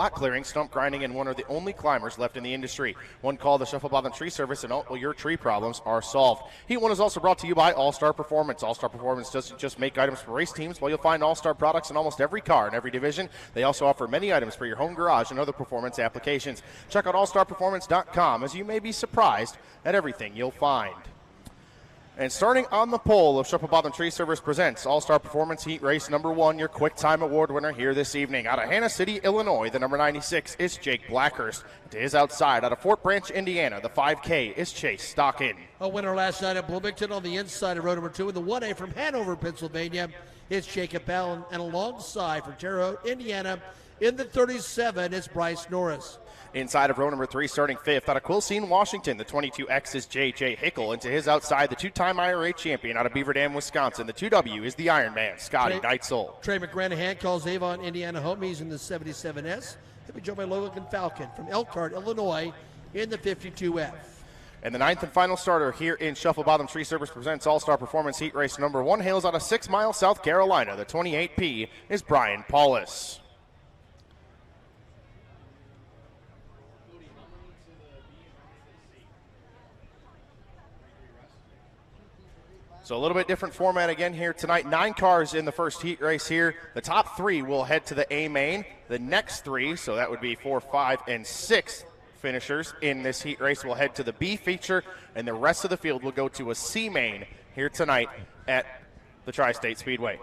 Lot clearing, stump grinding, and one are the only climbers left in the industry. One call, the Shuffle Botham Tree Service, and all your tree problems are solved. Heat 1 is also brought to you by All-Star Performance. All-Star Performance doesn't just make items for race teams. While you'll find All-Star products in almost every car in every division, they also offer many items for your home garage and other performance applications. Check out allstarperformance.com, as you may be surprised at everything you'll find. And starting on the pole of Shuffle Botham Tree Service presents All-Star Performance Heat Race number 1, your Quick Time Award winner here this evening. Out of Hannah City, Illinois, the number 96 is Jake Blackhurst. To his outside, out of Fort Branch, Indiana, the 5K is Chase Stockin. A winner last night at Bloomington on the inside of row number 2. And the 1A from Hanover, Pennsylvania is Jacob Allen. And alongside from Terre Haute, Indiana, in the 37 is Bryce Norris. Inside of row number 3, starting 5th, out of Quilcene, Washington, the 22X is J.J. Hickle. And to his outside, the 2-time IRA champion out of Beaver Dam, Wisconsin, the 2W is the Ironman, Scotty Neitzel. Trey McGranahan calls Avon, Indiana home. He's in the 77S. He'll be joined by Logan Falcon from Elkhart, Illinois, in the 52F. And the 9th and final starter here in Shuffle Botham Tree Service presents All-Star Performance Heat Race number 1, hails out of 6 Mile, South Carolina. The 28P is Brian Paulus. So a little bit different format again here tonight. 9 cars in the first heat race here. The top 3 will head to the A main. The next 3, so that would be 4, 5, and 6 finishers in this heat race, will head to the B feature, and the rest of the field will go to a C main here tonight at the Tri-State Speedway.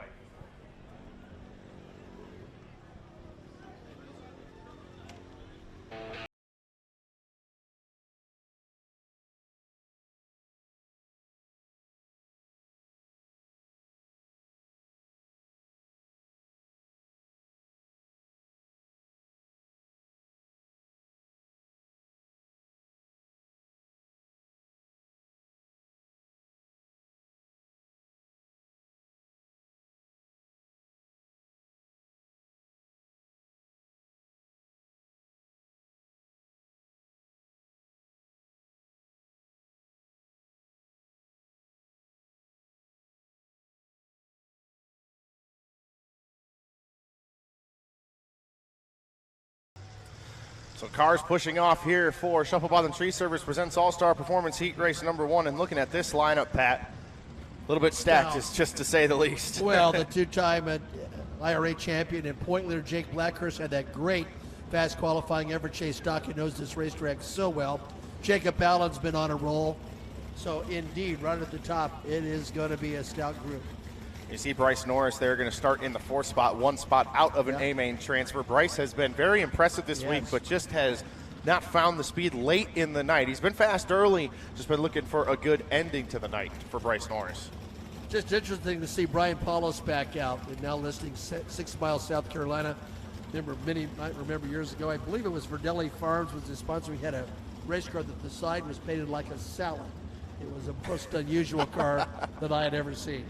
So cars pushing off here for Shuffle Botham Tree Service presents All-Star Performance Heat Race number 1. And looking at this lineup, Pat, a little bit stacked, just to say the least. Well, the 2-time IRA champion and point leader Jake Blackhurst had that great fast qualifying effort. Chase Stockin knows this racetrack so well. Jacob Allen's been on a roll. So indeed, right at the top, it is going to be a stout group. You see Bryce Norris there, going to start in the 4th spot, 1 spot out of an A-main transfer. Bryce has been very impressive this week, but just has not found the speed late in the night. He's been fast early, just been looking for a good ending to the night for Bryce Norris. Just interesting to see Brian Paulus back out, and now listing 6 Mile, South Carolina. Many might remember years ago, I believe it was Verdelli Farms was the sponsor. We had a race car that the side was painted like a salad. It was the most unusual car that I had ever seen.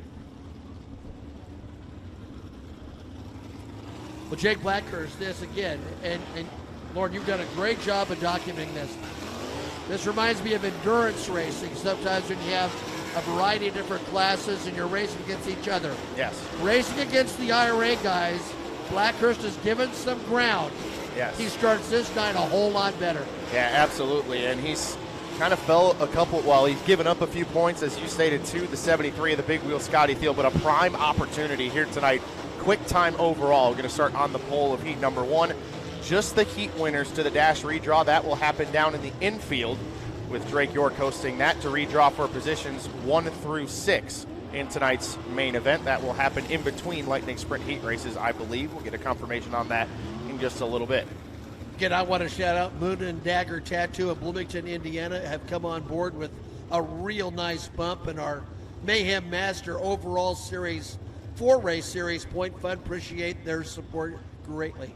Well, Jake Blackhurst, this again, and Lauren, you've done a great job of documenting this. This reminds me of endurance racing. Sometimes when you have a variety of different classes and you're racing against each other. Yes. Racing against the IRA guys, Blackhurst has given some ground. Yes. He starts this night a whole lot better. Yeah, absolutely, and he's kind of fell a couple, well, he's given up a few points, as you stated, to the 73 of the big wheel Scotty Thiel, but a prime opportunity here tonight. Quick time overall. We're going to start on the pole of heat number 1. Just the heat winners to the dash redraw. That will happen down in the infield with Drake York hosting that to redraw for positions 1 through 6 in tonight's main event. That will happen in between Lightning Sprint heat races, I believe. We'll get a confirmation on that in just a little bit. Again, I want to shout out Moon and Dagger Tattoo of Bloomington, Indiana, have come on board with a real nice bump in our Mayhem Master Overall Series 4-race series point fund. Appreciate their support greatly.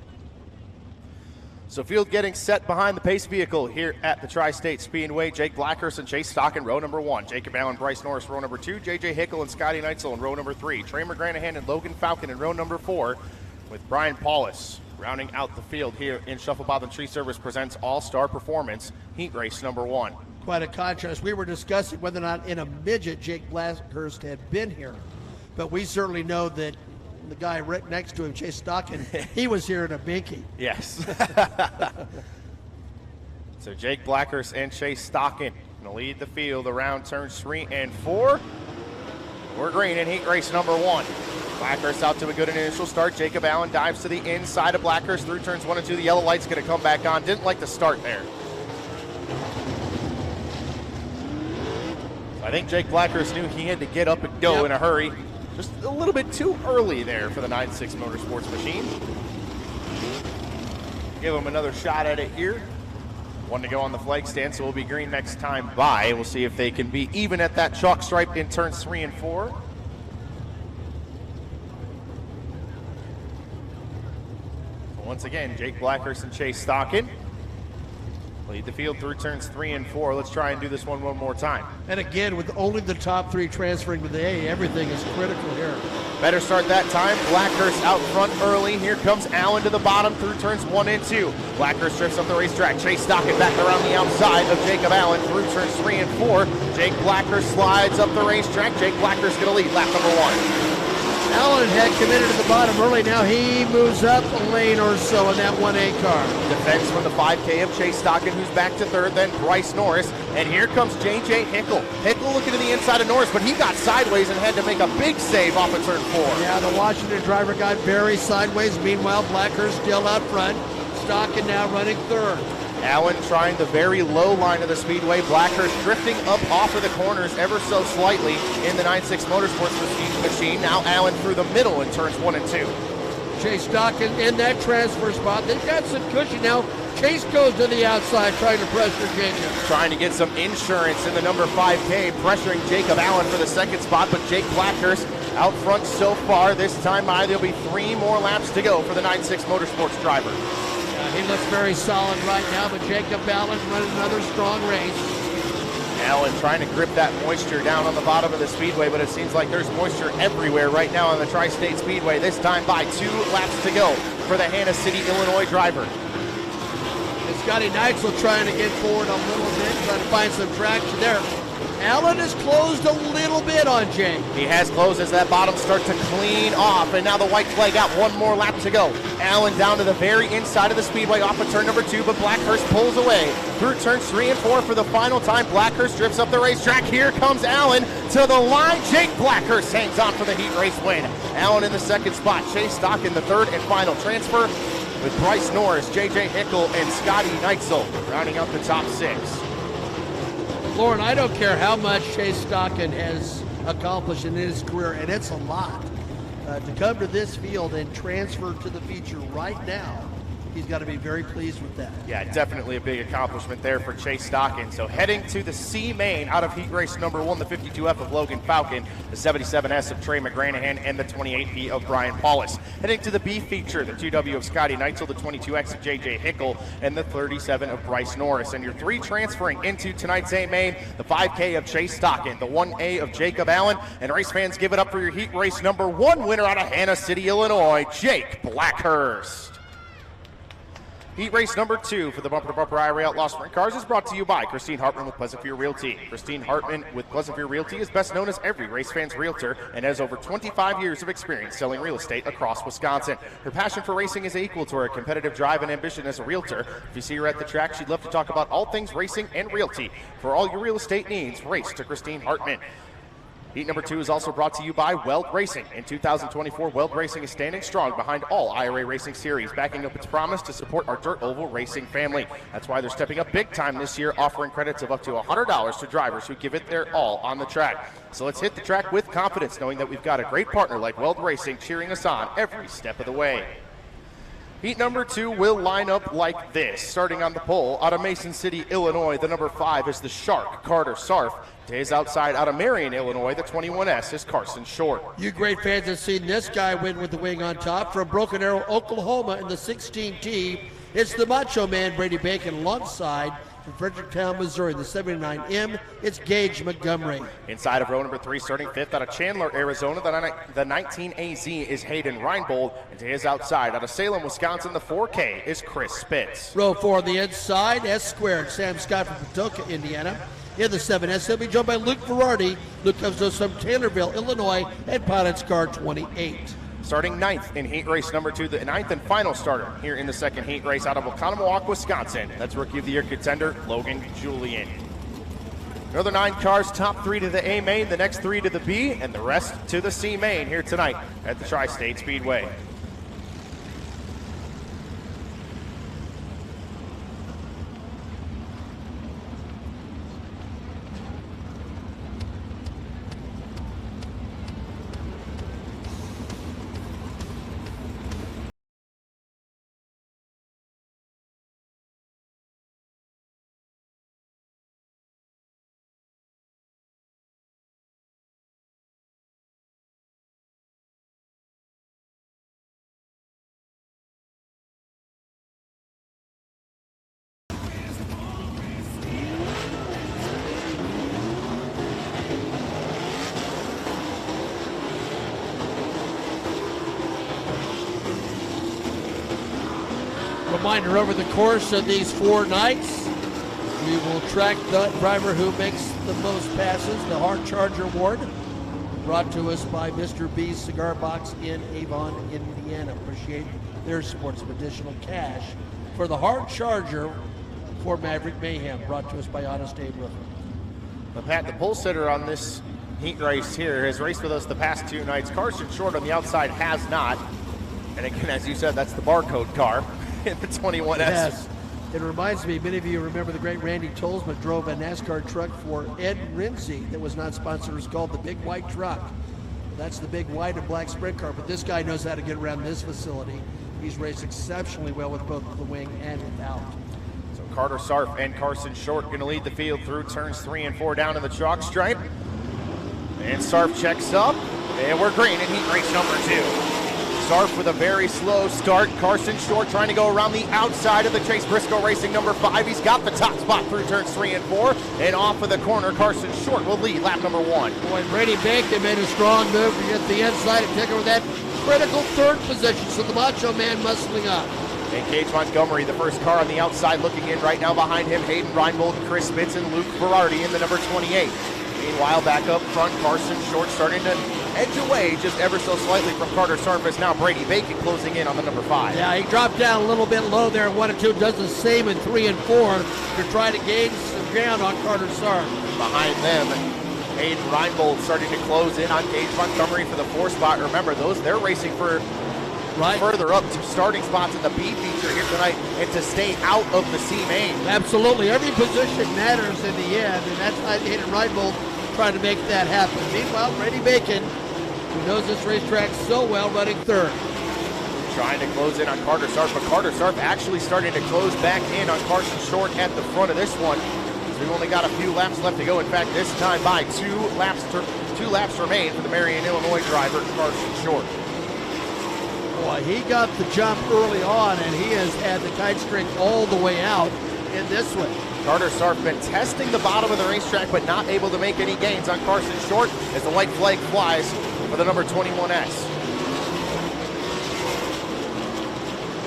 So field getting set behind the pace vehicle here at the Tri-State Speedway. Jake Blackhurst and Chase Stockin, row number 1. Jacob Allen, Bryce Norris, row number 2. J.J. Hickle and Scotty Neitzel in row number 3. Trey McGranahan and Logan Falcon in row number 4, with Brian Paulus rounding out the field here in Shuffle Botham Tree Service presents All-Star Performance Heat Race number 1. Quite a contrast. We were discussing whether or not in a midget Jake Blackhurst had been here, but we certainly know that the guy right next to him, Chase Stockton, he was here in a binky. Yes. So Jake Blackhurst and Chase Stockton going to lead the field around turns 3 and 4. We're green in heat race number 1. Blackhurst out to a good initial start. Jacob Allen dives to the inside of Blackhurst through turns 1 and 2. The yellow light's going to come back on. Didn't like the start there. I think Jake Blackhurst knew he had to get up and go in a hurry. Just a little bit too early there for the 9.6 Motorsports machine. Give him another shot at it here. 1 to go on the flag stand, so we'll be green next time by. We'll see if they can be even at that chalk stripe in turns 3 and 4. Once again, Jake Blackhurst and Chase Stockton lead the field through turns 3 and 4. Let's try and do this one more time. And again, with only the top 3 transferring to the A, everything is critical here. Better start that time. Blackhurst out front early. Here comes Allen to the bottom through turns 1 and 2. Blackhurst drifts up the racetrack. Chase Stockton back around the outside of Jacob Allen through turns 3 and 4. Jake Blackhurst slides up the racetrack. Jake Blackhurst going to lead lap number 1. Allen had committed to the bottom early. Now he moves up a lane or so in that 1A car. Defense from the 5K of Chase Stockton, who's back to third, then Bryce Norris. And here comes J.J. Hickle. Hickle looking to the inside of Norris, but he got sideways and had to make a big save off of turn 4. Yeah, the Washington driver got very sideways. Meanwhile, Blackhurst still out front. Stockton now running third. Allen trying the very low line of the Speedway. Blackhurst drifting up off of the corners ever so slightly in the 9.6 Motorsports machine. Now Allen through the middle in turns 1 and 2. Chase Stockton in that transfer spot. They've got some cushion now. Chase goes to the outside trying to pressure Jacob. Trying to get some insurance in the number 5K, pressuring Jacob Allen for the second spot, but Jake Blackhurst out front so far. This time by, there'll be 3 more laps to go for the 9.6 Motorsports driver. He looks very solid right now, but Jacob Allen running another strong race. Allen trying to grip that moisture down on the bottom of the Speedway, but it seems like there's moisture everywhere right now on the Tri-State Speedway. This time by 2 laps to go for the Hannah City, Illinois driver. And Scotty Neitzel trying to get forward a little bit, trying to find some traction there. Allen has closed a little bit on Jake. He has closed as that bottom starts to clean off, and now the white flag out. 1 more lap to go. Allen down to the very inside of the Speedway off of turn number 2, but Blackhurst pulls away through turns 3 and 4 for the final time. Blackhurst drifts up the racetrack. Here comes Allen to the line. Jake Blackhurst hangs on for the heat race win. Allen in the second spot. Chase Stockton the third and final transfer, with Bryce Norris, J.J. Hickle, and Scotty Neitzel rounding out the top 6. Lauren, I don't care how much Chase Stockton has accomplished in his career, and it's a lot. To come to this field and transfer to the feature right now, he's got to be very pleased with that. Yeah, definitely a big accomplishment there for Chase Stockton. So heading to the C main out of heat race number 1, the 52F of Logan Falcon, the 77S of Trey McGranahan, and the 28P of Brian Paulus. Heading to the B feature, the 2W of Scotty Neitzel, the 22X of J.J. Hickle, and the 37 of Bryce Norris. And your 3 transferring into tonight's A main, the 5K of Chase Stockton, the 1A of Jacob Allen, and race fans, give it up for your heat race number 1 winner out of Hannah City, Illinois, Jake Blackhurst. Heat race number 2 for the Bumper to Bumper IRA Outlaw Sprint Cars is brought to you by Christine Hartman with Pleasant View Realty. Christine Hartman with Pleasant View Realty is best known as every race fan's realtor and has over 25 years of experience selling real estate across Wisconsin. Her passion for racing is equal to her competitive drive and ambition as a realtor. If you see her at the track, she'd love to talk about all things racing and realty. For all your real estate needs, race to Christine Hartman. Heat number 2 is also brought to you by Weld Racing. In 2024, Weld Racing is standing strong behind all IRA racing series, backing up its promise to support our dirt oval racing family. That's why they're stepping up big time this year, offering credits of up to $100 to drivers who give it their all on the track. So let's hit the track with confidence, knowing that we've got a great partner like Weld Racing cheering us on every step of the way. Heat number 2 will line up like this. Starting on the pole, out of Mason City, Illinois, the number 5 is the Shark, Carter Sarf. To his outside, out of Marion, Illinois, the 21S is Carson Short. You great fans have seen this guy win with the wing on top. From Broken Arrow, Oklahoma in the 16T, it's the Macho Man, Brady Bacon, alongside from Fredericktown, Missouri, the 79M, it's Gage Montgomery. Inside of row number 3, starting 5th out of Chandler, Arizona, the 19AZ is Hayden Reinbold. And to his outside, out of Salem, Wisconsin, the 4K is Chris Spitz. Row 4 on the inside, S squared, Sam Scott from Patoka, Indiana. In the 7S, he'll be joined by Luke Ferrardi. Luke comes to us from Taylorville, Illinois, and Pilot's car 28. starting 9th in heat race number 2, the 9th and final starter here in the second heat race out of Oconomowoc, Wisconsin. That's Rookie of the Year contender Logan Julian. Another 9 cars, top 3 to the A main, the next 3 to the B, and the rest to the C main here tonight at the Tri-State Speedway. Reminder, over the course of these 4 nights, we will track the driver who makes the most passes, the Hard Charger Award, brought to us by Mr. B's Cigar Box in Avon, Indiana. Appreciate their support. Some additional cash for the Hard Charger for Maverick Mayhem, brought to us by Honest Abe Roofer. But Pat, the pole sitter on this heat race here has raced with us the past 2 nights. Carson Short on the outside has not. And again, as you said, that's the barcode car in the 21S. Yes. It reminds me, many of you remember the great Randy Tolsma drove a NASCAR truck for Ed Rinsey that was not sponsored. It was called the Big White Truck. That's the big white and black sprint car, but this guy knows how to get around this facility. He's raced exceptionally well with both the wing and without. So Carter Sarf and Carson Short going to lead the field through turns 3 and 4 down in the chalk stripe. And Sarf checks up, and we're green in heat race number 2. Sarf with a very slow start. Carson Short trying to go around the outside of the Chase Briscoe Racing number 5. He's got the top spot through turns 3 and 4. And off of the corner, Carson Short will lead lap number 1. Boy, Brady Bacon made a strong move to get the inside and take over that critical 3rd position. So the Macho Man muscling up. And Gage Montgomery, the first car on the outside, looking in right now behind him. Hayden Reinbold, Chris Spitz, and Luke Berardi in the number 28. Meanwhile, back up front, Carson Short starting to edge away just ever so slightly from Carter Sarf. Now Brady Bacon closing in on the number 5. Yeah, he dropped down a little bit low there in 1 and 2. Does the same in 3 and 4 to try to gain some ground on Carter Sarf. Behind them, Hayden Reinbold starting to close in on Gage Montgomery for the 4 spot. Remember, they're racing for further up to starting spots in the B feature here tonight and to stay out of the C main. Absolutely. Every position matters in the end, and that's Hayden Reinbold trying to make that happen. Meanwhile, Brady Bacon, who knows this racetrack so well, running 3rd. Trying to close in on Carter Sarf, but Carter Sarf actually starting to close back in on Carson Short at the front of this one. So we've only got a few laps left to go. In fact, this time by 2 laps remain for the Marion, Illinois driver, Carson Short. Boy, he got the jump early on, and he has had the kite string all the way out in this one. Carter Sarf been testing the bottom of the racetrack, but not able to make any gains on Carson Short as the white flag flies for the number 21S.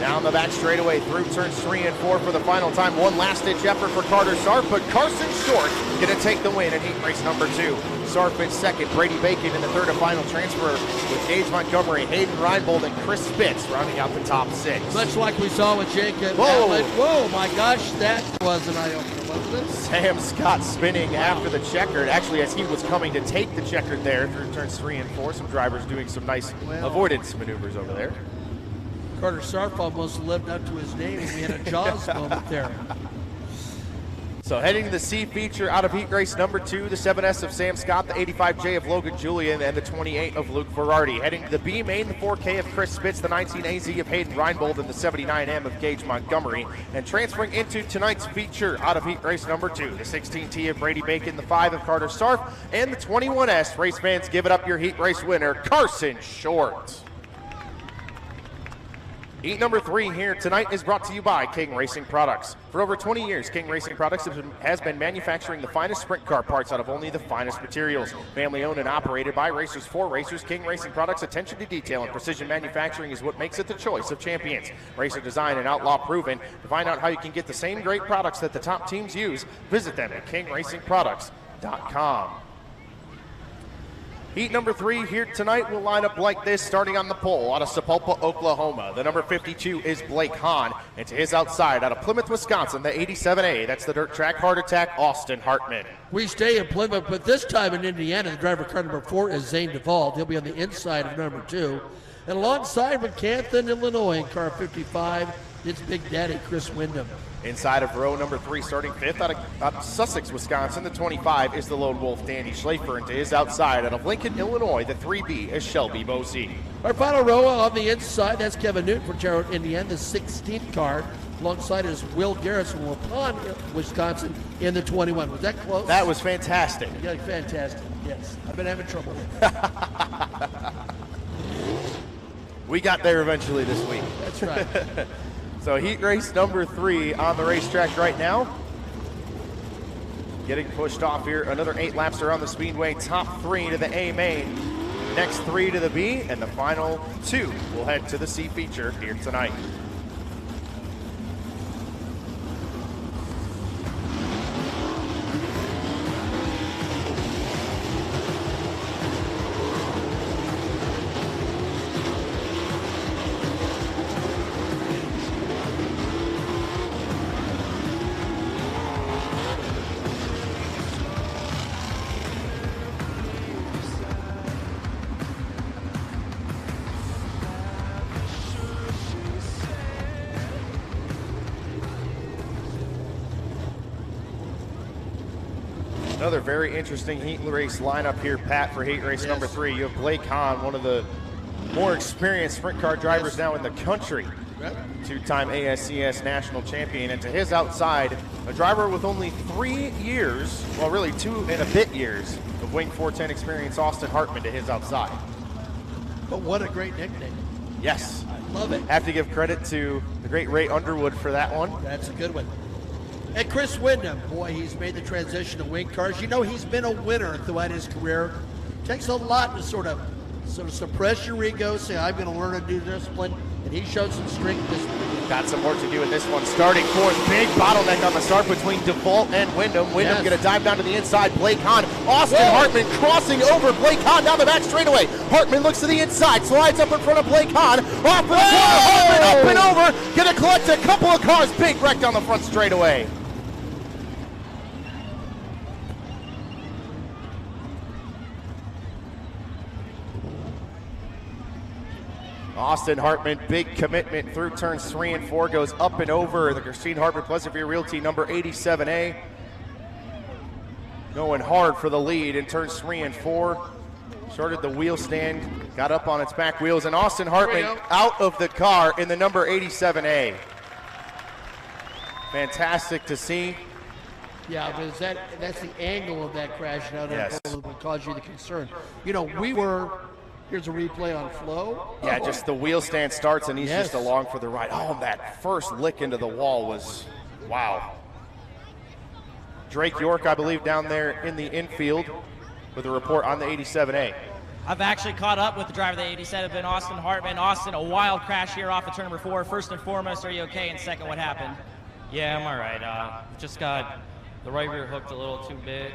Down the back straightaway through turns 3 and 4 for the final time. One last-ditch effort for Carter Sarf, but Carson Short going to take the win in heat race number 2. Sarf in 2nd, Brady Bacon in the 3rd and final transfer with Gage Montgomery, Hayden Reinbold, and Chris Spitz rounding out the top 6. Much like we saw with Jacob. Whoa, my gosh, that was an eye-opener, wasn't it? Sam Scott spinning after the checkered, actually as he was coming to take the checkered there through turns 3 and 4. Some drivers doing some nice avoidance maneuvers over there. Carter Sarf almost lived up to his name, and we had a Jaws moment there. So heading to the C feature out of heat race number 2, the 7S of Sam Scott, the 85J of Logan Julian, and the 28 of Luke Berardi. Heading to the B main, the 4K of Chris Spitz, the 19AZ of Hayden Reinbold, and the 79M of Gage Montgomery. And transferring into tonight's feature out of heat race number 2, the 16T of Brady Bacon, the 5 of Carter Sarf, and the 21S. Race fans, give it up your heat race winner, Carson Short. Heat number 3 here tonight is brought to you by King Racing Products. For over 20 years, King Racing Products has been manufacturing the finest sprint car parts out of only the finest materials. Family owned and operated by racers for racers, King Racing Products' attention to detail and precision manufacturing is what makes it the choice of champions. Racer design and outlaw proven. To find out how you can get the same great products that the top teams use, visit them at kingracingproducts.com. Heat number 3 here tonight will line up like this, starting on the pole out of Sapulpa, Oklahoma. The number 52 is Blake Hahn, and to his outside out of Plymouth, Wisconsin, the 87A. That's the dirt track heart attack, Austin Hartman. We stay in Plymouth, but this time in Indiana, the driver car number 4 is Zane Duvall. He'll be on the inside of number 2. And alongside with Canton, Illinois, in car 55, it's Big Daddy Chris Wyndham. Inside of row number 3, starting 5th out of Sussex, Wisconsin, the 25 is the lone wolf, Danny Schlafer, and to his outside out of Lincoln, Illinois, the 3B is Shelby Bosey. Our final row on the inside, that's Kevin Newton from Terre Haute, Indiana, the 16th car. Alongside is Will Garrison from Waupun, Wisconsin, in the 21. Was that close? That was fantastic. Yeah, fantastic. Yes, I've been having trouble with it. We got there eventually this week. That's right. So heat race number 3 on the racetrack right now. Getting pushed off here. Another 8 laps around the Speedway. Top 3 to the A main. Next 3 to the B. And the final 2 will head to the C feature here tonight. Another very interesting heat race lineup here, Pat, for heat race number 3. You have Blake Hahn, one of the more experienced sprint car drivers now in the country. Two-time ASCS national champion, and to his outside, a driver with only 3 years, well really 2 and a bit years, of Wing 410 experience, Austin Hartman, to his outside. But what a great nickname. Yes. I love it. Have to give credit to the great Ray Underwood for that one. That's a good one. And Chris Wyndham, boy, he's made the transition to wing cars. You know, he's been a winner throughout his career. Takes a lot to sort of suppress your ego, say, I'm going to learn to do discipline, and he showed some strength this week. Got some work to do in this one. Starting 4th, big bottleneck on the start between DeVault and Wyndham. Wyndham going to dive down to the inside. Blake Hahn, Austin Hartman crossing over Blake Hahn down the back straightaway. Hartman looks to the inside, slides up in front of Blake Hahn. Off in the corner, Hartman up and over. Going to collect a couple of cars. Big wreck down the front straightaway. Austin Hartman, big commitment through turns 3 and 4, goes up and over the Christine Hartman Pleasantview Realty number 87A. Going hard for the lead in turns 3 and 4. Started the wheel stand, got up on its back wheels, and Austin Hartman out of the car in the number 87A. Fantastic to see. Yeah, but that's the angle of that crash now that Yes. would cause you the concern. You know, here's a replay on Flo. Yeah, just the wheel stand starts and he's just along for the ride. Oh, that first lick into the wall was, wow. Drake York, I believe, down there in the infield with a report on the 87A. I've actually caught up with the driver of the 87, Austin Hartman. Austin, a wild crash here off of turn number 4. First and foremost, are you okay? And second, what happened? Yeah, I'm all right. Just got the right rear hooked a little too big,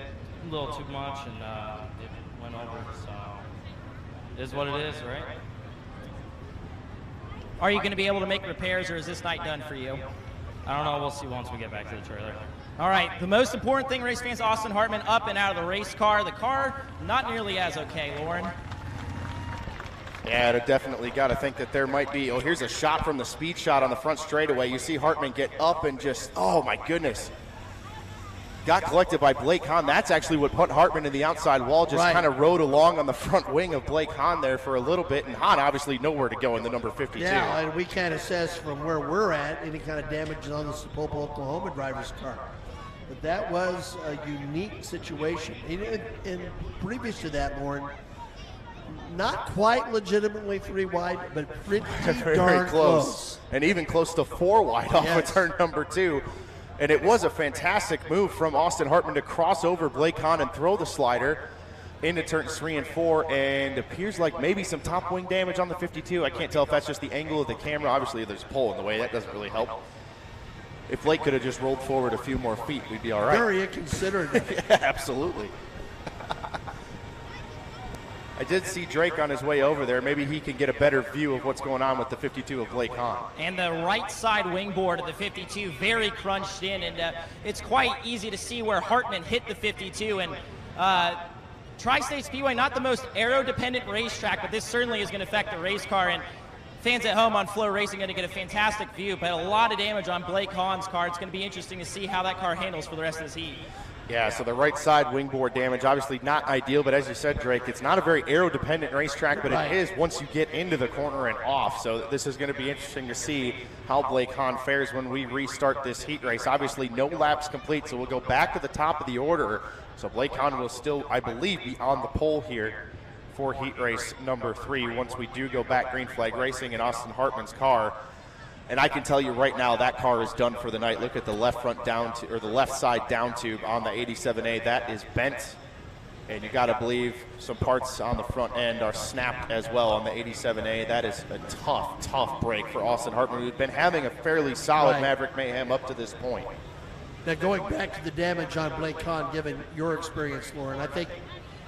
a little too much, and it went over, so it is what it is, right? Are you going to be able to make repairs, or is this night done for you? I don't know. We'll see once we get back to the trailer. All right, the most important thing, race fans, Austin Hartman up and out of the race car. The car, not nearly as okay, Lauren. Yeah, definitely got to think that there might be, oh, here's a shot from the speed shot on the front straightaway. You see Hartman get up and just, oh my goodness. Got collected by Blake Hahn. That's actually what put Hartman to the outside wall, just kind of rode along on the front wing of Blake Hahn there for a little bit, and Hahn obviously nowhere to go in the number 52. Yeah, and we can't assess from where we're at any kind of damage on the Sapulpa, Oklahoma driver's car. But that was a unique situation. And previous to that, Lauren, not quite legitimately 3 wide, but pretty darn close. And even close to 4 wide off of turn number 2. And it was a fantastic move from Austin Hartman to cross over Blake Hahn and throw the slider into turns 3 and 4, and appears like maybe some top wing damage on the 52. I can't tell if that's just the angle of the camera. Obviously, there's a pole in the way. That doesn't really help. If Blake could have just rolled forward a few more feet, we'd be all right. Very inconsiderate. Yeah, absolutely. I did see Drake on his way over there. Maybe he can get a better view of what's going on with the 52 of Blake Hahn. And the right side wingboard of the 52 very crunched in, and it's quite easy to see where Hartman hit the 52. And Tri-State Speedway, not the most aero-dependent racetrack, but this certainly is going to affect the race car. And fans at home on FloRacing going to get a fantastic view, but a lot of damage on Blake Hahn's car. It's going to be interesting to see how that car handles for the rest of this heat. Yeah, so the right side wingboard damage, obviously not ideal, but as you said, Drake, it's not a very aero-dependent racetrack, but it is once you get into the corner and off. So this is going to be interesting to see how Blake Hahn fares when we restart this heat race. Obviously, no laps complete, so we'll go back to the top of the order. So Blake Hahn will still, I believe, be on the pole here for heat race number 3 once we do go back green flag racing in Austin Hartman's car. And I can tell you right now that car is done for the night. Look at the left front down or the left side down tube on the 87A. That is bent, and you got to believe some parts on the front end are snapped as well on the 87A. That is a tough break for Austin Hartman, who's been having a fairly solid Maverick Mayhem up to this point. Now going back to the damage on Blake Hahn, given your experience, Lauren, I think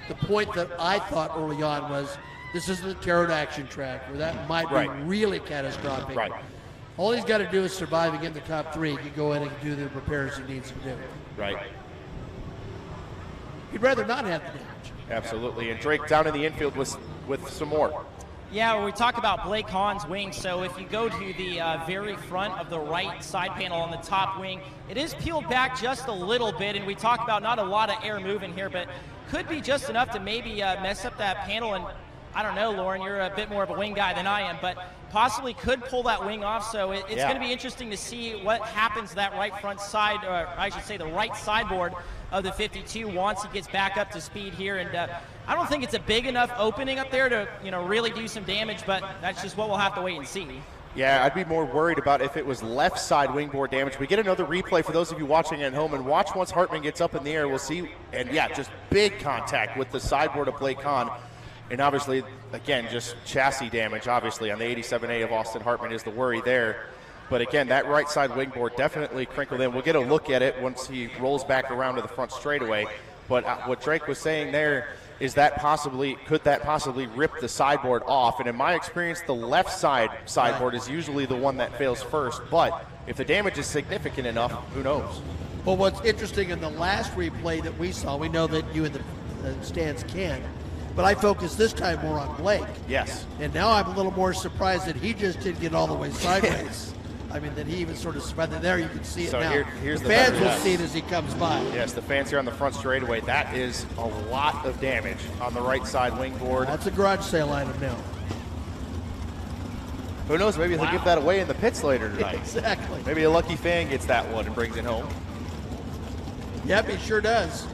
the point that I thought early on was this isn't a pterodactyl track where that might be really catastrophic. Right. All he's got to do is survive and get in the top 3. He can go in and do the repairs he needs to do. Right. He'd rather not have the damage. Absolutely. And Drake down in the infield with some more. Yeah, when we talk about Blake Hahn's wing, so if you go to the very front of the right side panel on the top wing, it is peeled back just a little bit, and we talk about not a lot of air moving here, but could be just enough to maybe mess up that panel. And I don't know, Lauren, you're a bit more of a wing guy than I am, but possibly could pull that wing off. So it's going to be interesting to see what happens to that right front side, or I should say the right sideboard of the 52 once he gets back up to speed here. And I don't think it's a big enough opening up there to really do some damage, but that's just what we'll have to wait and see. Yeah, I'd be more worried about if it was left side wingboard damage. We get another replay for those of you watching at home, and watch once Hartman gets up in the air. We'll see, and just big contact with the sideboard of Blake Hahn. And obviously, again, just chassis damage, obviously, on the 87A of Austin Hartman is the worry there. But again, that right side wingboard definitely crinkled in. We'll get a look at it once he rolls back around to the front straightaway. But what Drake was saying there is that could that possibly rip the sideboard off? And in my experience, the left side sideboard is usually the one that fails first. But if the damage is significant enough, who knows? Well, what's interesting in the last replay that we saw, we know that you in the stands can, but I focused this time more on Blake. Yes. And now I'm a little more surprised that he just didn't get all the way sideways. I mean, that he even sort of spread it there. You can see it now. Here's the fans will see it as he comes by. Yes, the fans here on the front straightaway. That is a lot of damage on the right side wingboard. That's a garage sale item now. Who knows? Maybe they'll give that away in the pits later tonight. Exactly. Maybe a lucky fan gets that one and brings it home. Yep, he sure does.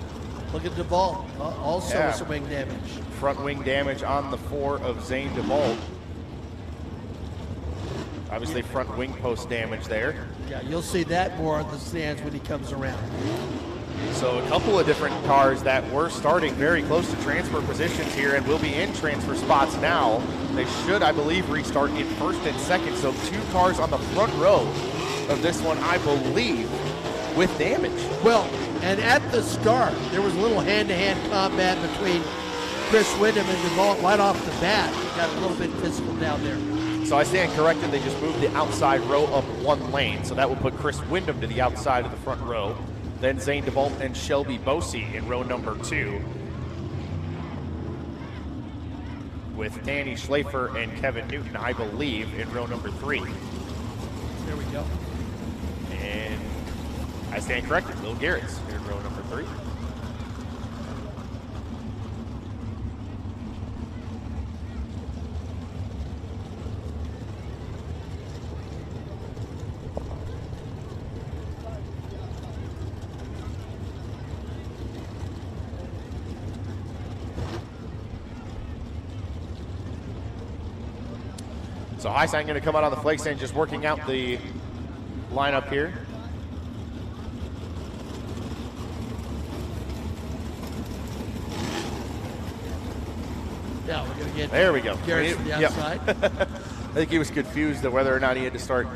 Look at DeVault, also with some wing damage. Front wing damage on the 4 of Zane DeVault. Obviously front wing post damage there. Yeah, you'll see that more on the stands when he comes around. So a couple of different cars that were starting very close to transfer positions here and will be in transfer spots now. They should, I believe, restart in first and second. So 2 cars on the front row of this one, I believe, with damage. Well, and at the start, there was a little hand-to-hand combat between Chris Windham and DeVault right off the bat. Got a little bit physical down there. So I stand corrected, they just moved the outside row up 1 lane. So that will put Chris Windham to the outside of the front row. Then Zane DeVault and Shelby Bosey in row number 2. With Danny Schlafer and Kevin Newton, I believe, in row number 3. There we go. And I stand corrected, Will Garrett's in row number 3. So Highsign going to come out on the flag stand, just working out the lineup here. Yeah, we're going to get there we go. Garrett from the outside. I think he was confused of whether or not he had to start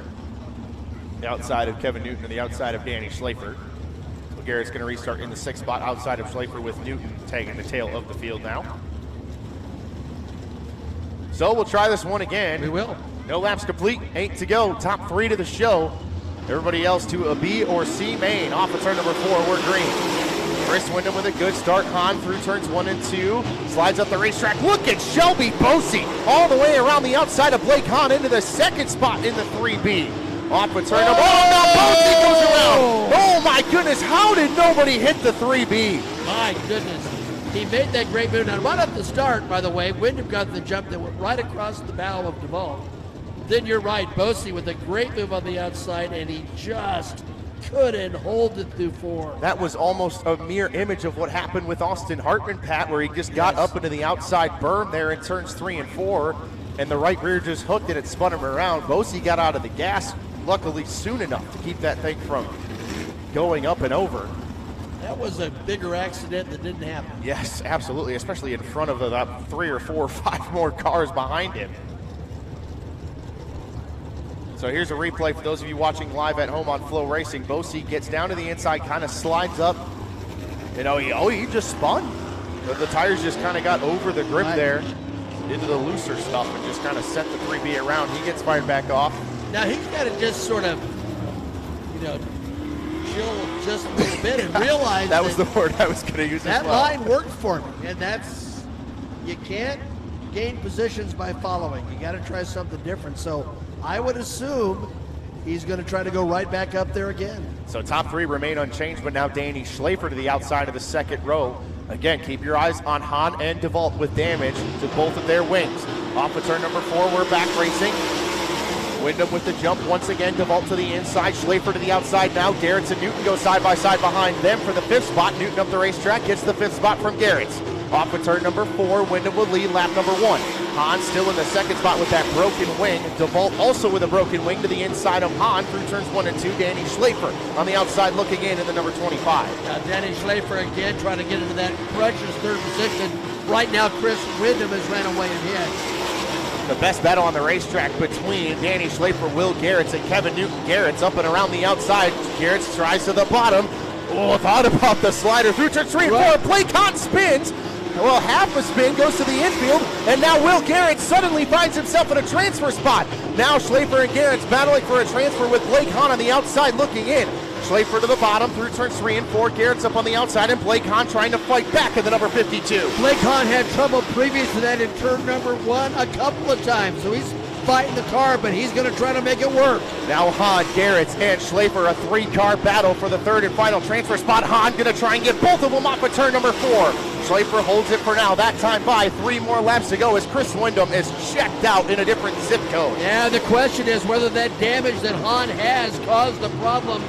the outside of Kevin Newton and the outside of Danny Schlafer. So Garrett's going to restart in the 6th spot outside of Schlafer with Newton tagging the tail of the field now. So we'll try this one again. We will. No laps complete, 8 to go. Top 3 to the show. Everybody else to a B or C main. Off of turn number 4, we're green. Chris Wyndham with a good start. Hahn through turns 1 and 2. Slides up the racetrack. Look at Shelby Bosey all the way around the outside of Blake Hahn into the second spot in the 3B. Off of turn number. Oh, now Bosey goes around. Oh my goodness, how did nobody hit the 3B? My goodness. He made that great move. Now, right at the start, by the way, Wyndham got the jump that went right across the bow of DeVault. Then you're right, Bosey with a great move on the outside, and he just couldn't hold it through 4. That was almost a mirror image of what happened with Austin Hartman, Pat, where he just got up into the outside berm there in turns 3 and 4, and the right rear just hooked it and spun him around. Bosey got out of the gas, luckily soon enough to keep that thing from going up and over. That was a bigger accident that didn't happen. Yes, absolutely, especially in front of about 3 or 4 or 5 more cars behind him. So here's a replay for those of you watching live at home on FloRacing. Bosey gets down to the inside, kind of slides up. You know, he just spun. The tires just kind of got over the grip there into the looser stuff and just kind of sent the 3B around. He gets fired back off. Now he's got to just sort of, chill just a little bit and realize that was the word I was going to use as well. That line worked for me, and that's, you can't gain positions by following. You got to try something different. So I would assume he's going to try to go right back up there again. So top 3 remain unchanged, but now Danny Schlafer to the outside of the second row. Again, keep your eyes on Hahn and DeVault with damage to both of their wings. Off of turn number 4, we're back racing. Wyndham with the jump once again. DeVault to the inside, Schlafer to the outside now. Garrett's and Newton go side by side behind them for the 5th spot. Newton up the racetrack, gets the 5th spot from Garrett's. Off of turn number 4, Wyndham will lead lap number 1. Hahn still in the second spot with that broken wing. DeVault also with a broken wing to the inside of Hahn through turns 1 and 2. Danny Schlafer on the outside looking in the number 25. Now Danny Schlafer again trying to get into that precious 3rd position. Right now Chris Wyndham has ran away ahead. The best battle on the racetrack between Danny Schlafer, Will Garrett's, and Kevin Newton. Garrett's up and around the outside. Garrett's tries to the bottom. Oh, thought about the slider through turn 3 and 4. Blake Hahn spins. Well, half a spin goes to the infield, and now Will Garrett suddenly finds himself in a transfer spot. Now Schlafer and Garrett's battling for a transfer with Blake Hahn on the outside looking in. Schlafer to the bottom through turns 3 and 4. Garrett's up on the outside, and Blake Hahn trying to fight back at the number 52. Blake Hahn had trouble previous to that in turn number 1 a couple of times, so he's fighting the car, but he's going to try to make it work. Now Hahn, Garrett's, and Schlafer, a 3-car battle for the 3rd and final transfer spot. Hahn going to try and get both of them off of turn number 4. Schlafer holds it for now. That time by 3 more laps to go as Chris Wyndham is checked out in a different zip code. Yeah, the question is whether that damage that Hahn has caused the problem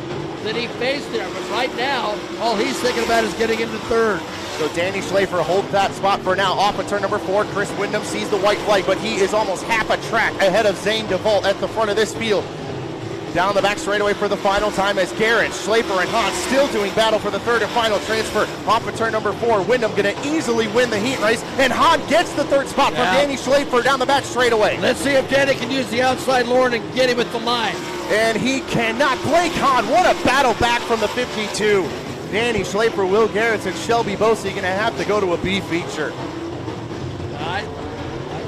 that he faced there. But right now, all he's thinking about is getting into 3rd. So Danny Schlafer holds that spot for now. Off of turn number 4, Chris Wyndham sees the white flag, but he is almost half a track ahead of Zane DeVault at the front of this field. Down the back straightaway for the final time as Garrett, Schlafer, and Hahn still doing battle for the 3rd and final transfer. Off of turn number 4, Wyndham going to easily win the heat race, and Hahn gets the 3rd spot from Danny Schlafer down the back straightaway. Let's see if Danny can use the outside Lauren and get him at the line. And he cannot. Blake Hahn, what a battle back from the 52. Danny Schlafer, Will Garrett, and Shelby Bosey going to have to go to a B feature. I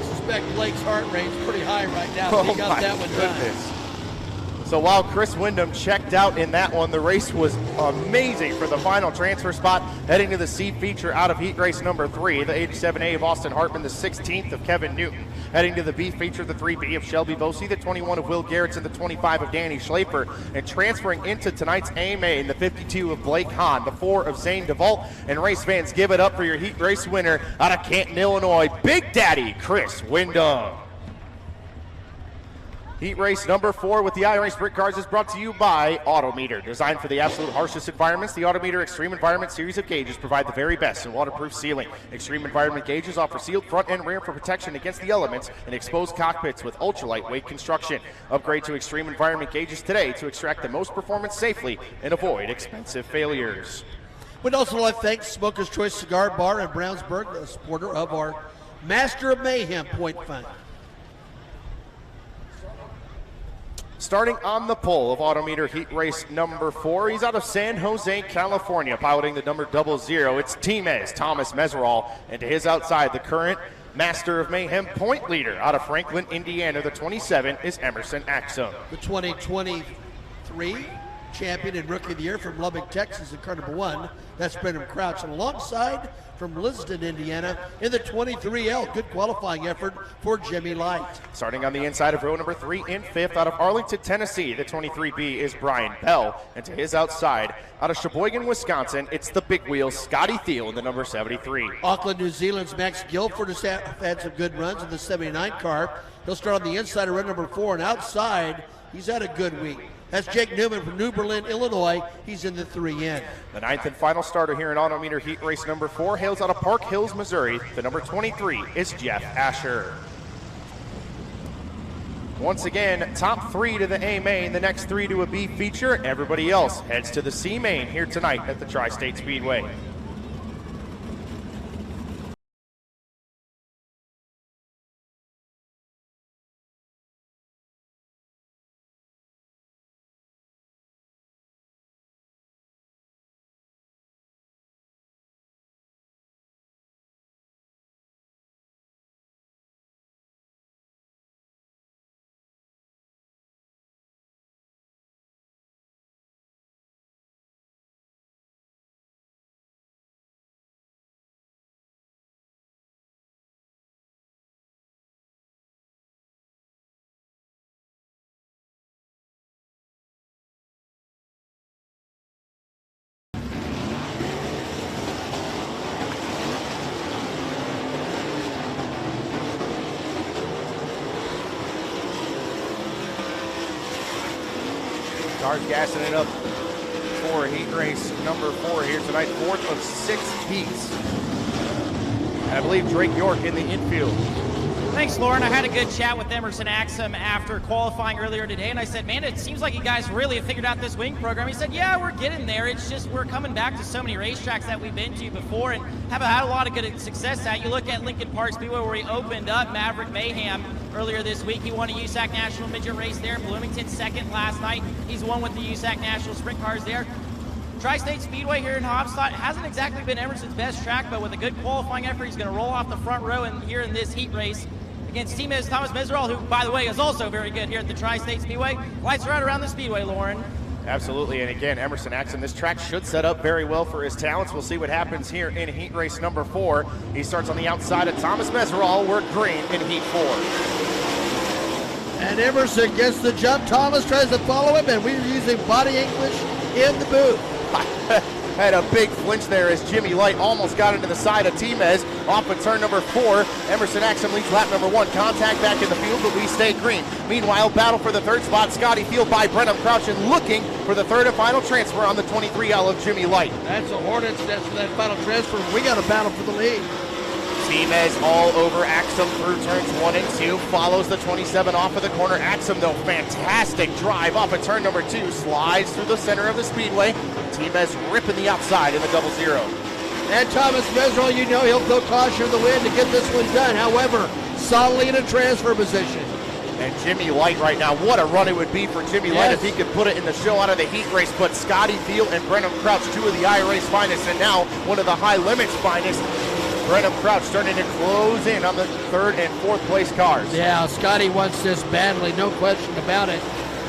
suspect Blake's heart rate's pretty high right now. He got that one done. So while Chris Wyndham checked out in that one, the race was amazing for the final transfer spot. Heading to the C feature out of heat race number 3, the 87A of Austin Hartman, the 16th of Kevin Newton. Heading to the B feature, the 3B of Shelby Bosey, the 21 of Will Garrett, and the 25 of Danny Schlafer. And transferring into tonight's A main, the 52 of Blake Hahn, the 4 of Zane DeVault. And race fans, give it up for your heat race winner out of Canton, Illinois, Big Daddy Chris Wyndham. Heat race number 4 with the IRA Sprint Cars is brought to you by Autometer. Designed for the absolute harshest environments, the Autometer Extreme Environment series of gauges provide the very best in waterproof sealing. Extreme Environment gauges offer sealed front and rear for protection against the elements and exposed cockpits with ultra-lightweight construction. Upgrade to Extreme Environment gauges today to extract the most performance safely and avoid expensive failures. We'd also like to thank Smoker's Choice Cigar Bar in Brownsburg, a supporter of our Master of Mayhem Point Fund. Starting on the pole of Autometer heat race number 4, he's out of San Jose, California, piloting the number 00. It's Timez Thomas Meseral, and to his outside, the current Master of Mayhem point leader out of Franklin, Indiana. The 27 is Emerson Axum. The 2023 champion and rookie of the year from Lubbock, Texas in car number 1. That's Brendan Crouch. And alongside from Liston, Indiana in the 23L. Good qualifying effort for Jimmy Light. Starting on the inside of row number 3 in 5th out of Arlington, Tennessee. The 23B is Brian Bell. And to his outside, out of Sheboygan, Wisconsin, it's the big wheel, Scotty Thiel in the number 73. Auckland, New Zealand's Max Guilford has had some good runs in the 79 car. He'll start on the inside of row number 4, and outside, he's had a good week. That's Jake Newman from New Berlin, Illinois. He's in the 3N. The 9th and final starter here in Autometer Heat Race number 4 hails out of Park Hills, Missouri. The number 23 is Jeff Asher. Once again, top 3 to the A main, the next 3 to a B feature. Everybody else heads to the C main here tonight at the Tri-State Speedway. Cars gassing it up for heat race number 4 here tonight. 4th of 6 heats. And I believe Drake York in the infield. Thanks, Lauren. I had a good chat with Emerson Axum after qualifying earlier today, and I said, man, it seems like you guys really have figured out this wing program. He said, yeah, we're getting there. It's just we're coming back to so many racetracks that we've been to before and have had a lot of good success at. You look at Lincoln Park Speedway where he opened up Maverick Mayhem earlier this week. He won a USAC National Midget race there. Bloomington second last night. He's won with the USAC National Sprint cars there. Tri-State Speedway here in Hobstadt hasn't exactly been Emerson's best track, but with a good qualifying effort, he's going to roll off the front row here in this heat race against Team Thomas Meserol, who, by the way, is also very good here at the Tri-State Speedway. Lights are out around the Speedway, Lauren. Absolutely, and again, Emerson Axum, this track should set up very well for his talents. We'll see what happens here in heat race number 4. He starts on the outside of Thomas Meserol. We're green in heat 4. And Emerson gets the jump. Thomas tries to follow him, and we're using body English in the booth. Had a big flinch there as Jimmy Light almost got into the side of Timez. Off of turn number 4, Emerson Axum leads lap number 1. Contact back in the field, but we stay green. Meanwhile, battle for the 3rd spot. Scotty Field by Brenham Crouch and looking for the 3rd and final transfer on the 23L of Jimmy Light. That's a hornet's nest for that final transfer. We got a battle for the lead. Timez all over Axum through turns 1 and 2. Follows the 27 off of the corner. Axum, though, fantastic drive off of turn number 2. Slides through the center of the speedway. Timez ripping the outside in the 0-0. And Thomas Meserol, you know he'll throw caution to the wind to get this one done. However, solidly in a transfer position. And Jimmy Light right now, what a run it would be for Jimmy Light if he could put it in the show out of the heat race. But Scotty Thiel and Brenham Crouch, 2 of the IRA's finest, and now one of the high limits finest. Brenham Crouch starting to close in on the 3rd and 4th place cars. Yeah, Scotty wants this badly, no question about it.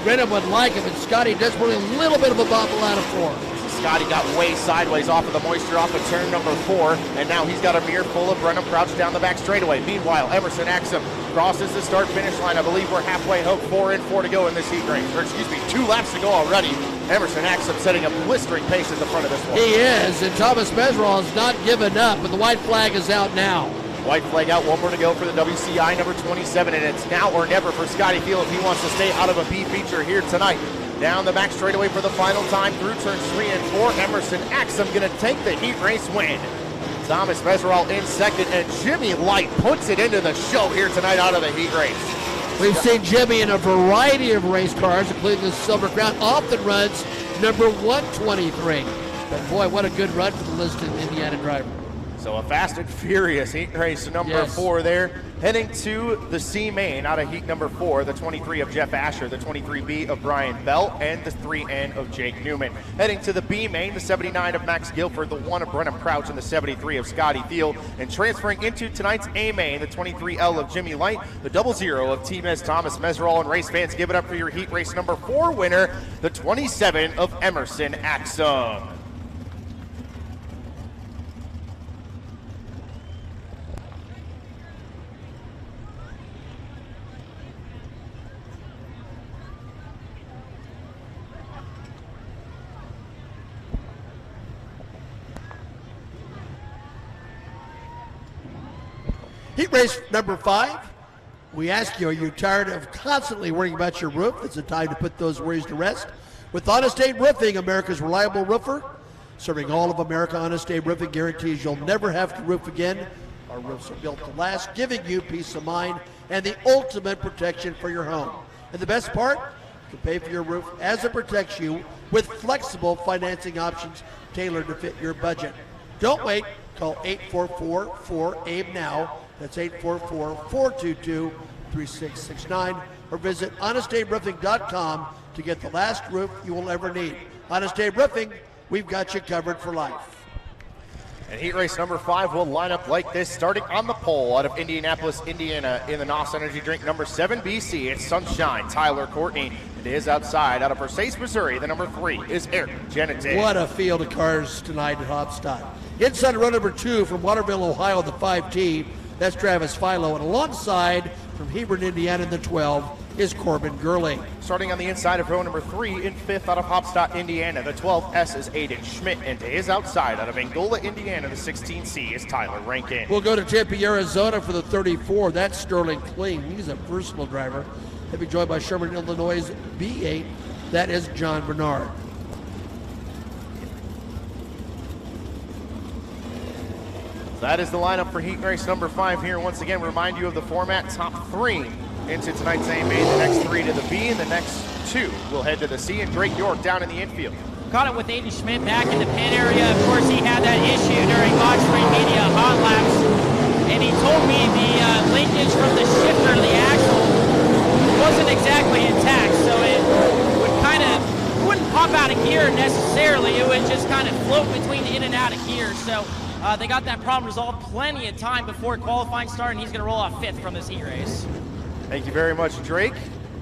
Brenham would like it, but Scotty does want a little bit of a bobble out of 4. Scotty got way sideways off of the moisture off of turn number 4, and now he's got a mirror full of Brenham Crouch down the back straightaway. Meanwhile, Emerson Axum crosses the start-finish line. I believe we're halfway home, 4 and 4 to go in this heat race. Or excuse me, 2 laps to go already. Emerson Axum setting a blistering pace at the front of this one. He is, and Thomas Meserol has not given up, but the white flag is out now. White flag out, 1 more to go for the WCI number 27, and it's now or never for Scotty Field if he wants to stay out of a B feature here tonight. Down the back straightaway for the final time through turns 3 and 4. Emerson Axum going to take the heat race win. Thomas Meserol in second, and Jimmy Light puts it into the show here tonight out of the heat race. We've seen Jimmy in a variety of race cars, including the Silver Crown, often runs number 123. But boy, what a good run for the Liston, Indiana driver. So a fast and furious heat race number 4 there. Heading to the C main out of heat number 4, the 23 of Jeff Asher, the 23B of Brian Bell, and the 3N of Jake Newman. Heading to the B main, the 79 of Max Guilford, the 1 of Brennan Crouch, and the 73 of Scotty Field. And transferring into tonight's A main, the 23L of Jimmy Light, the 00 of T-Mez Thomas Meserol. And race fans, give it up for your heat race number 4 winner, the 27 of Emerson Axum. Heat race number 5. We ask you, are you tired of constantly worrying about your roof? It's a time to put those worries to rest. With Honest Abe Roofing, America's reliable roofer, serving all of America, Honest Abe Roofing guarantees you'll never have to roof again. Our roofs are built to last, giving you peace of mind and the ultimate protection for your home. And the best part, you can pay for your roof as it protects you with flexible financing options tailored to fit your budget. Don't wait. Call 844-4ABE now. That's 844-422-3669. Or visit honestaberoofing.com to get the last roof you will ever need. Honest Abe Roofing, we've got you covered for life. And heat race number 5 will line up like this, starting on the pole out of Indianapolis, Indiana, in the NOS Energy Drink number 7 BC. It's Sunshine, Tyler Courtney. It is outside out of Versailles, Missouri. The number 3 is Eric Jennings. What a field of cars tonight at Hopstock. Inside row number 2 from Waterville, Ohio, the 5T. That's Travis Philo. And alongside from Hebron, Indiana, the 12 is Corbin Gurley. Starting on the inside of row number 3 in 5th out of Hopstock, Indiana, the 12S is Aiden Schmidt. And to his outside out of Angola, Indiana, the 16C is Tyler Rankin. We'll go to Tempe, Arizona for the 34. That's Sterling Kling. He's a versatile driver. He'll be joined by Sherman, Illinois' B8. That is John Bernard. That is the lineup for heat race number 5 here. Once again, remind you of the format. Top 3 into tonight's A main, the next 3 to the B, and the next 2 will head to the C, and Drake York down in the infield. Caught it with Aiden Schmidt back in the pit area. Of course, he had that issue during Box 3 Media hot laps, and he told me the linkage from the shifter to the axle wasn't exactly intact, so it would wouldn't pop out of gear necessarily. It would just kind of float between in and out of gear. So they got that problem resolved plenty of time before qualifying started, and he's going to roll off 5th from this heat race. Thank you very much, Drake.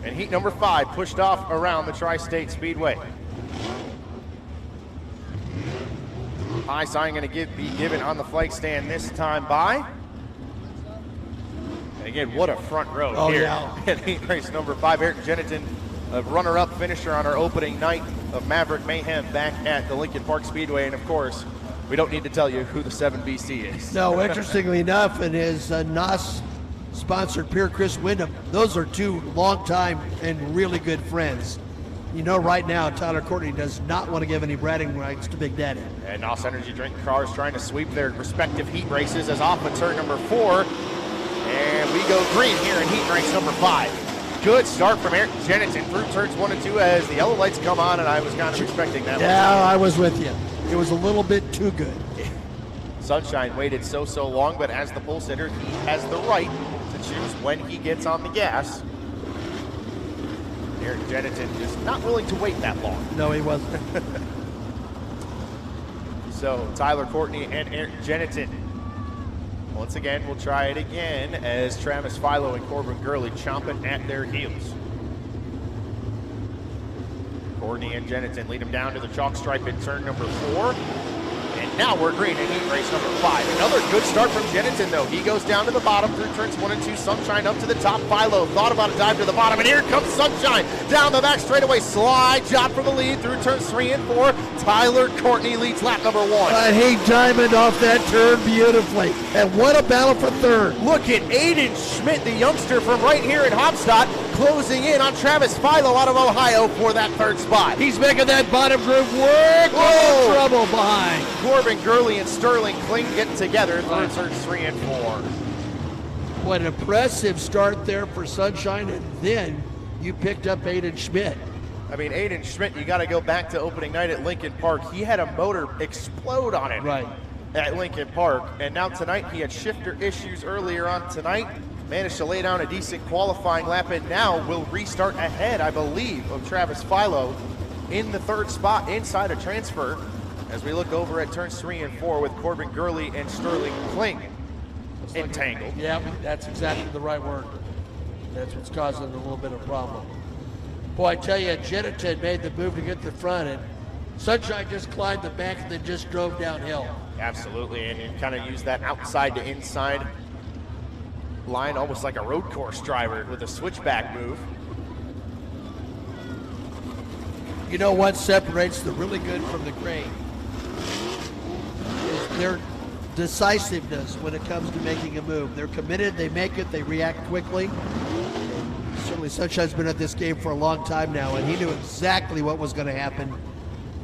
And heat number 5 pushed off around the Tri-State Speedway. High sign going to be given on the flag stand this time by. And again, what a front row here at heat race number 5. Eric Jennington, a runner-up finisher on our opening night of Maverick Mayhem back at the Lincoln Park Speedway. And of course, we don't need to tell you who the 7BC is. No, interestingly enough, in his NOS-sponsored peer, Chris Wyndham, those are 2 longtime and really good friends. You know right now, Tyler Courtney does not want to give any bragging rights to Big Daddy. And NOS Energy Drink cars trying to sweep their respective heat races as off of turn number 4. And we go green here in heat race number 5. Good start from Eric Jennington through turns 1 and 2 as the yellow lights come on, and I was kind of expecting that. Yeah, I was with you. It was a little bit too good. Sunshine waited so long, but as the pole sitter, he has the right to choose when he gets on the gas. Eric Jennington just not willing to wait that long. No, he wasn't. So Tyler Courtney and Eric Jennington. Once again, we'll try it again as Travis Philo and Corbin Gurley chomping at their heels. Courtney and Jennington lead him down to the chalk stripe in turn number 4. And now we're green in heat race number 5. Another good start from Jennington, though. He goes down to the bottom through turns 1 and 2. Sunshine up to the top. Philo thought about a dive to the bottom, and here comes Sunshine down the back straightaway. Slide job for the lead through turns 3 and 4. Tyler Courtney leads lap number 1. He diamond off that turn beautifully. And what a battle for third. Look at Aiden Schmidt, the youngster from right here in Hopstock, closing in on Travis Philo out of Ohio for that 3rd spot. He's making that bottom group work. No trouble behind. Corbin Gurley and Sterling Kling get together through turns 3 and 4. What an impressive start there for Sunshine, and then you picked up Aiden Schmidt. I mean, Aiden Schmidt, you got to go back to opening night at Lincoln Park. He had a motor explode on it. Right. at Lincoln Park. And now tonight, he had shifter issues earlier on tonight. Managed to lay down a decent qualifying lap, and now will restart ahead, I believe, of Travis Philo in the 3rd spot inside a transfer as we look over at turns 3 and 4 with Corbin Gurley and Sterling Kling entangled. Yeah, that's exactly the right word. That's what's causing a little bit of problem. Boy, I tell you, Jennington made the move to get to the front, and Sunshine just climbed the back and then just drove downhill. Absolutely, and you kind of use that outside to inside line almost like a road course driver with a switchback move. You know what separates the really good from the great is their decisiveness when it comes to making a move. They're committed, they make it, they react quickly. Certainly Sunshine's been at this game for a long time now, and he knew exactly what was going to happen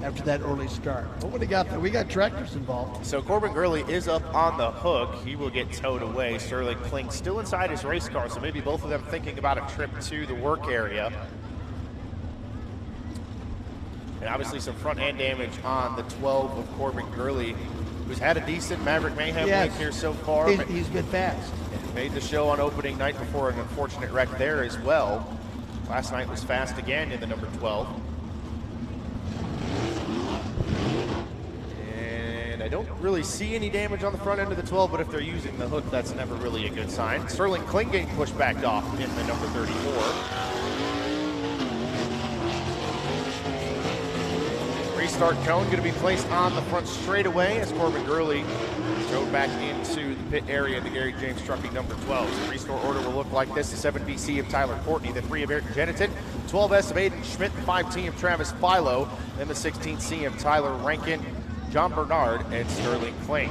after that early start. What would he got there? We got tractors involved. So Corbin Gurley is up on the hook. He will get towed away. Sterling Kling still inside his race car, so maybe both of them thinking about a trip to the work area. And obviously some front end damage on the 12 of Corbin Gurley, who's had a decent Maverick Mayhem week here so far. He's been fast. Made the show on opening night before an unfortunate wreck there as well. Last night was fast again in the number 12. And I don't really see any damage on the front end of the 12, but if they're using the hook, that's never really a good sign. Sterling Kling getting pushed back off in the number 34. Restart cone going to be placed on the front straightaway as Corbin Gurley towed back into the pit area in the Gary James Trucking number 12. So the restore order will look like this: the 7BC of Tyler Courtney, the 3 of Ayrton Jennington, 12S of Aiden Schmidt, the 5T of Travis Philo, then the 16C of Tyler Rankin, John Bernard, and Sterling Kling.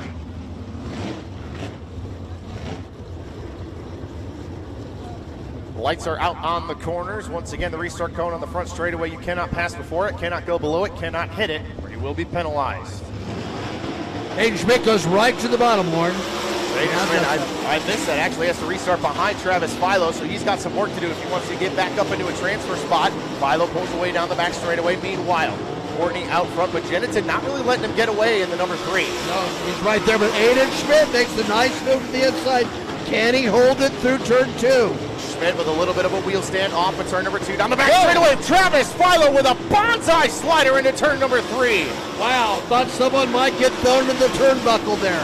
Lights are out on the corners. Once again, the restart cone on the front straightaway. You cannot pass before it, cannot go below it, cannot hit it, or you will be penalized. Aiden Schmidt goes right to the bottom, Warren. Aiden Schmidt, I missed that. Actually has to restart behind Travis Philo, so he's got some work to do if he wants to get back up into a transfer spot. Philo pulls away down the back straightaway. Meanwhile, Courtney out front, but Jennington not really letting him get away in the number 3. No, he's right there, but Aiden Schmidt makes a nice move to the inside. Can he hold it through turn 2? Schmidt with a little bit of a wheel stand off of turn number 2. Down the back straightaway, Travis Philo with a bonsai slider into turn number 3. Wow, thought someone might get thrown in the turnbuckle there.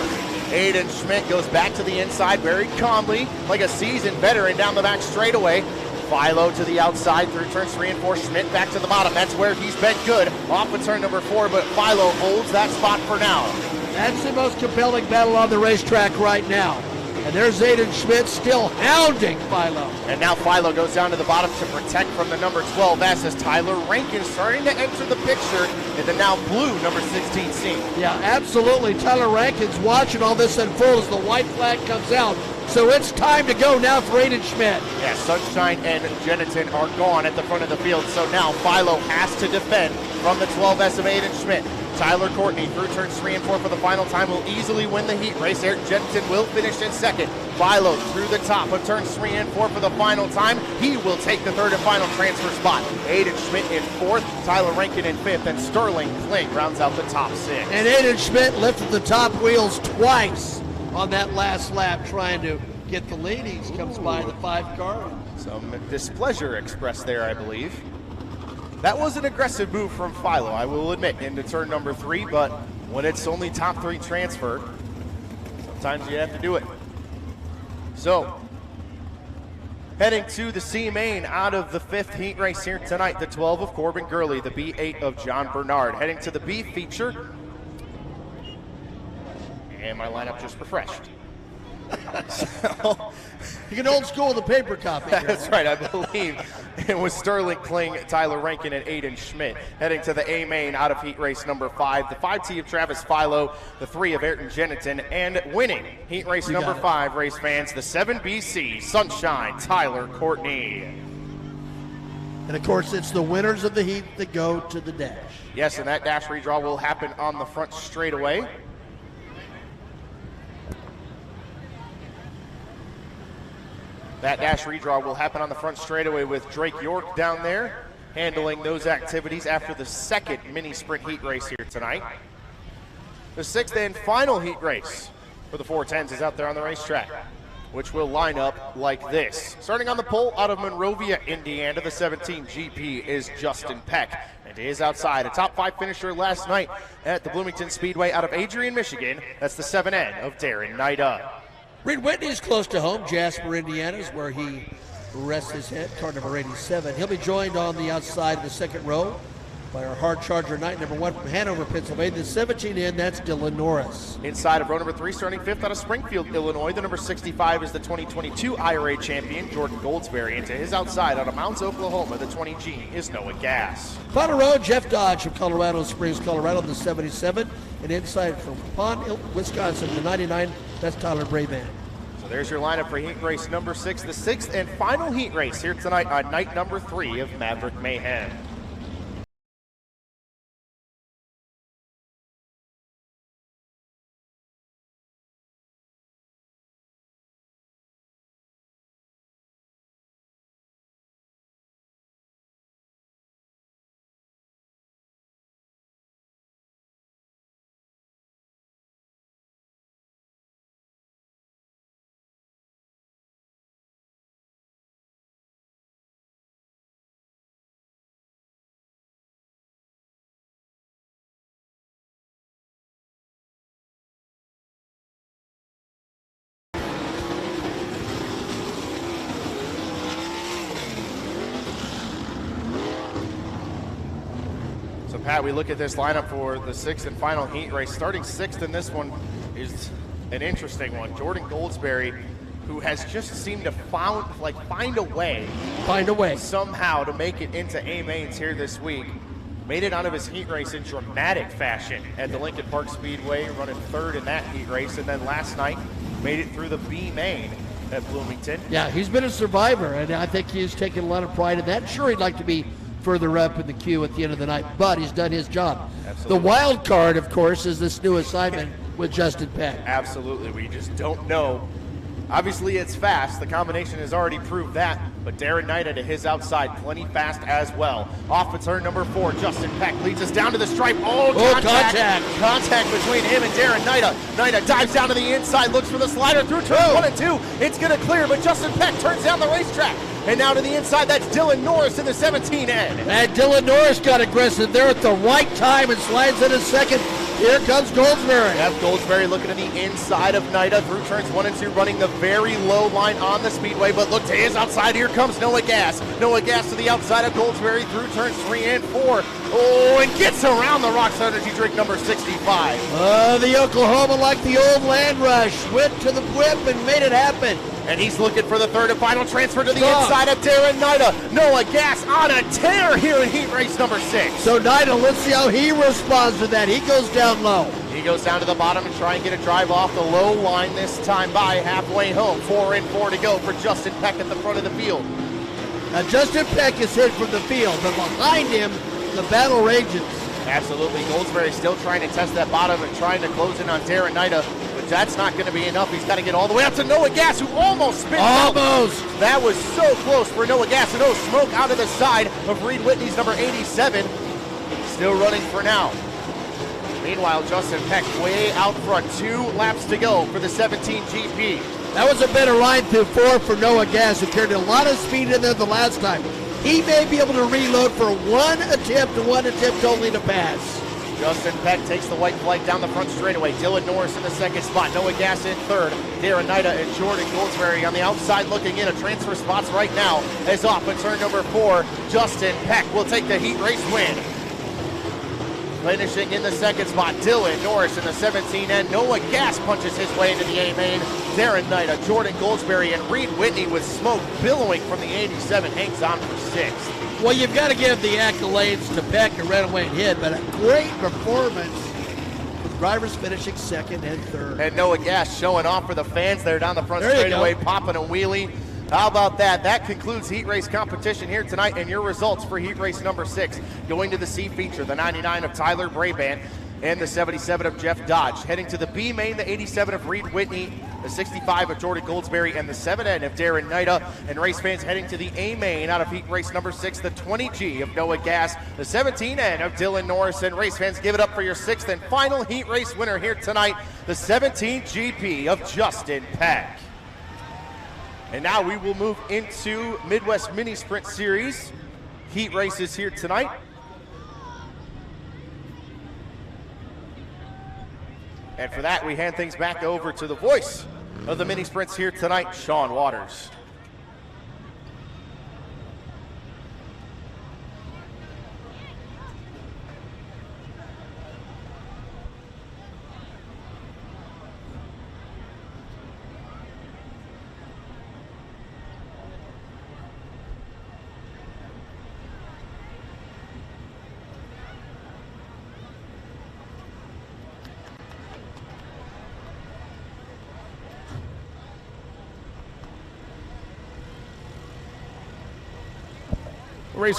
Aiden Schmidt goes back to the inside very calmly, like a seasoned veteran down the back straightaway. Philo to the outside through turns 3 and 4. Schmidt back to the bottom. That's where he's been good. Off of turn number 4, but Philo holds that spot for now. That's the most compelling battle on the racetrack right now. And there's Aiden Schmidt still hounding Philo. And now Philo goes down to the bottom to protect from the number 12S as Tyler Rankin starting to enter the picture in the now blue number 16C. Yeah, absolutely. Tyler Rankin's watching all this unfold as the white flag comes out. So it's time to go now for Aiden Schmidt. Yeah, Sunshine and Jennington are gone at the front of the field. So now Philo has to defend from the 12S of Aiden Schmidt. Tyler Courtney through turns 3 and 4 for the final time will easily win the heat race. Ayrton Jennington will finish in second. Philo through the top of turns 3 and 4 for the final time. He will take the third and final transfer spot. Aiden Schmidt in 4th, Tyler Rankin in 5th, and Sterling Kling rounds out the top 6. And Aiden Schmidt lifted the top wheels twice on that last lap trying to get the lead. He comes by the 5 car. Some displeasure expressed there, I believe. That was an aggressive move from Philo, I will admit, into turn number 3, but when it's only top 3 transfer, sometimes you have to do it. So, heading to the C main out of the 5th heat race here tonight, the 12 of Corbin Gurley, the B8 of John Bernard. Heading to the B feature, and my lineup just refreshed. So, you can old school the paper copy. That's right, I believe it was Sterling Kling, Tyler Rankin, and Aiden Schmidt. Heading to the A main out of heat race number 5, the 5T of Travis Philo, the 3 of Ayrton Jennington, and winning heat race number 5, race fans, the 7BC Sunshine Tyler Courtney. And of course, it's the winners of the heat that go to the dash. Yes, and that dash redraw will happen on the front straightaway. That dash redraw will happen on the front straightaway with Drake York down there handling those activities after the second mini sprint heat race here tonight. The 6th and final heat race for the 410s is out there on the racetrack, which will line up like this. Starting on the pole out of Monrovia, Indiana, the 17 GP is Justin Peck. And he is outside, a top 5 finisher last night at the Bloomington Speedway out of Adrian, Michigan. That's the 7N of Darren Nida. Reed Whitney's close to home. Jasper, Indiana is where he rests his head, car number 87. He'll be joined on the outside of the second row by our hard charger knight, number 1 from Hanover, Pennsylvania. The 17N, that's Dylan Norris. Inside of row number 3, starting 5th out of Springfield, Illinois, the number 65 is the 2022 IRA champion, Jordan Goldsberry. And to his outside out of Mounds, Oklahoma, the 20G is Noah Gass. Final row, Jeff Dodge from Colorado Springs, Colorado, the 77. And inside from Pond, Wisconsin, the 99, that's Tyler Brabant. So there's your lineup for heat race number 6, the 6th and final heat race here tonight on night number 3 of Maverick Mayhem. So Pat, we look at this lineup for the 6th and final heat race. Starting 6th in this one is an interesting one. Jordan Goldsberry, who has just seemed to find a way somehow to make it into A-mains here this week. Made it out of his heat race in dramatic fashion at the Lincoln Park Speedway, running 3rd in that heat race, and then last night made it through the B main at Bloomington. Yeah, he's been a survivor, and I think he's taken a lot of pride in that. Sure, he'd like to be further up in the queue at the end of the night, but he's done his job. Absolutely. The wild card, of course, is this new assignment with Justin Peck. Absolutely, we just don't know. Obviously, it's fast. The combination has already proved that, but Darren Nida to his outside, plenty fast as well. Off of turn number 4, Justin Peck leads us down to the stripe. Contact! Contact between him and Darren Nida. Nida dives down to the inside, looks for the slider through turn 1 and 2. It's going to clear, but Justin Peck turns down the racetrack. And now to the inside, that's Dylan Norris in the 17N. And Dylan Norris got aggressive there at the right time and slides in a second. Here comes Goldsberry. Yep, Goldsberry looking to the inside of Nida through turns 1 and 2, running the very low line on the speedway. But look to his outside. Here comes Noah Gass. Noah Gass to the outside of Goldsberry through turns 3 and 4. Oh, and gets around the Rockstar Energy drink number 65. The Oklahoma, like the old land rush, went to the whip and made it happen. And he's looking for the 3rd and final transfer to the inside of Darren Nida. Noah Gass on a tear here in heat race number 6. So Nida, let's see how he responds to that. He goes down low. He goes down to the bottom and try and get a drive off the low line this time by halfway home. 4 and 4 to go for Justin Peck at the front of the field. Now Justin Peck is hit from the field, but behind him, the battle rages. Absolutely. Goldsberry still trying to test that bottom and trying to close in on Darren Nida, but that's not going to be enough. He's got to get all the way up to Noah Gass, who almost spins out. That was so close for Noah Gass. And smoke out of the side of Reed Whitney's number 87. Still running for now. Meanwhile, Justin Peck way out front. 2 laps to go for the 17 GP. That was a better line through 4 for Noah Gass, who carried a lot of speed in there the last time. He may be able to reload for one attempt only to pass. Justin Peck takes the white flag down the front straightaway. Dylan Norris in the 2nd spot. Noah Gass in 3rd. Darren Nida and Jordan Goldsberry on the outside looking in. A transfer spots right now as off at turn number 4. Justin Peck will take the heat race win. Finishing in the 2nd spot, Dylan Norris in the 17N. Noah Gass punches his way into the A-main. Darren Nida, Jordan Goldsberry, and Reed Whitney with smoke billowing from the 87 hangs on for 6th. Well, you've got to give the accolades to Peck and Redaway and Hid, but a great performance with drivers finishing 2nd and 3rd. And Noah Gass showing off for the fans there down the front straightaway, popping a wheelie. How about that? That concludes heat race competition here tonight, and your results for heat race number 6. Going to the C feature, the 99 of Tyler Brabant, and the 77 of Jeff Dodge. Heading to the B main, the 87 of Reed Whitney, the 65 of Jordan Goldsberry, and the 7N of Darren Nida. And race fans heading to the A main out of heat race number 6, the 20G of Noah Gass, the 17N of Dylan Norris. And race fans, give it up for your 6th and final heat race winner here tonight, the 17GP of Justin Peck. And now we will move into Midwest Mini Sprint Series heat races here tonight. And for that, we hand things back over to the voice of the mini sprints here tonight, Sean Waters.